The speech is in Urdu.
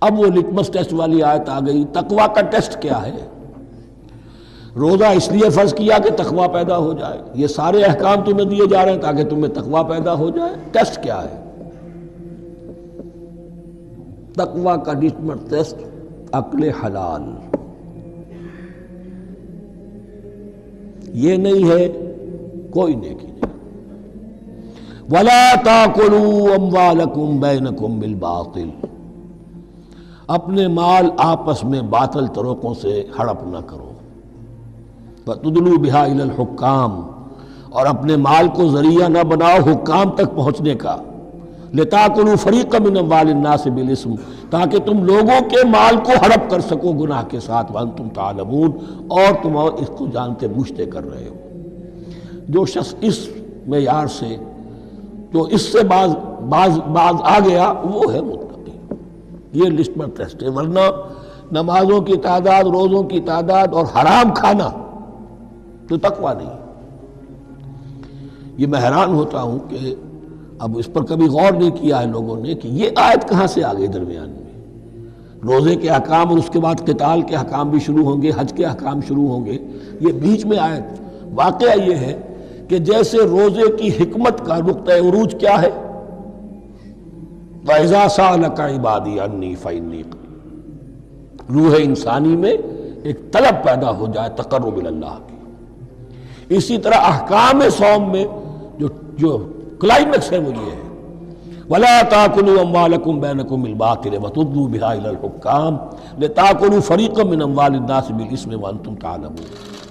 اب وہ لٹمس ٹیسٹ والی آیت آ گئی، تقویٰ کا ٹیسٹ کیا ہے؟ روزہ اس لیے فرض کیا کہ تقویٰ پیدا ہو جائے، یہ سارے احکام تمہیں دیے جا رہے ہیں تاکہ تمہیں تقویٰ پیدا ہو جائے۔ ٹیسٹ کیا ہے؟ تقویٰ کا لٹمس ٹیسٹ عقل حلال، یہ نہیں ہے کوئی نیکی نہیں۔ وَلَا تَأْكُلُوا أَمْوَالَكُمْ بَيْنَكُمْ بِالْبَاطِلِ، اپنے مال آپس میں باطل طریقوں سے ہڑپ نہ کرو۔ وَتُدْلُوا بِهَا إِلَى الْحُكَّامِ، اور اپنے مال کو ذریعہ نہ بناؤ حکام تک پہنچنے کا۔ لِتَأْكُلُوا فَرِيقًا مِنْ أَمْوَالِ النَّاسِ بِالْإِثْمِ، تاکہ تم لوگوں کے مال کو ہڑپ کر سکو گناہ کے ساتھ، وَأَنْتُمْ تَعْلَمُونَ، اور تم اس کو جانتے بوجھتے کر رہے ہو۔ جو شخص اس معیار سے تو اس سے باز آ گیا وہ ہے متقی۔ یہ لسٹ میں ٹیسٹ ہے، ورنہ نمازوں کی تعداد، روزوں کی تعداد اور حرام کھانا تو تقویٰ نہیں۔ یہ میں حیران ہوتا ہوں کہ اب اس پر کبھی غور نہیں کیا ہے لوگوں نے کہ یہ آیت کہاں سے آ گئی درمیان میں۔ روزے کے احکام اور اس کے بعد قتال کے احکام بھی شروع ہوں گے، حج کے احکام شروع ہوں گے، یہ بیچ میں آیت۔ واقعہ یہ ہے کہ جیسے روزے کی حکمت کا نقطہ عروج کیا ہے، وَإِذَا سَأَلَكَ عِبَادِي عَنِّي فَإِنِّي قَرِيبٌ، روح انسانی میں ایک طلب پیدا ہو جائے تقرب اللہ کی۔ اسی طرح احکام صوم میں جو کلائمیکس ہے وہ یہ ہے، وَلَا تَأْكُلُوا أَمْوَالَكُمْ بَيْنَكُمْ بِالْبَاطِلِ وَتُدْلُوا بِهَا إِلَى الْحُكَّامِ لِتَأْكُلُوا فَرِيقًا مِنْ أَمْوَالِ النَّاسِ بِالْإِثْمِ وَأَنْتُمْ تَعْلَمُونَ۔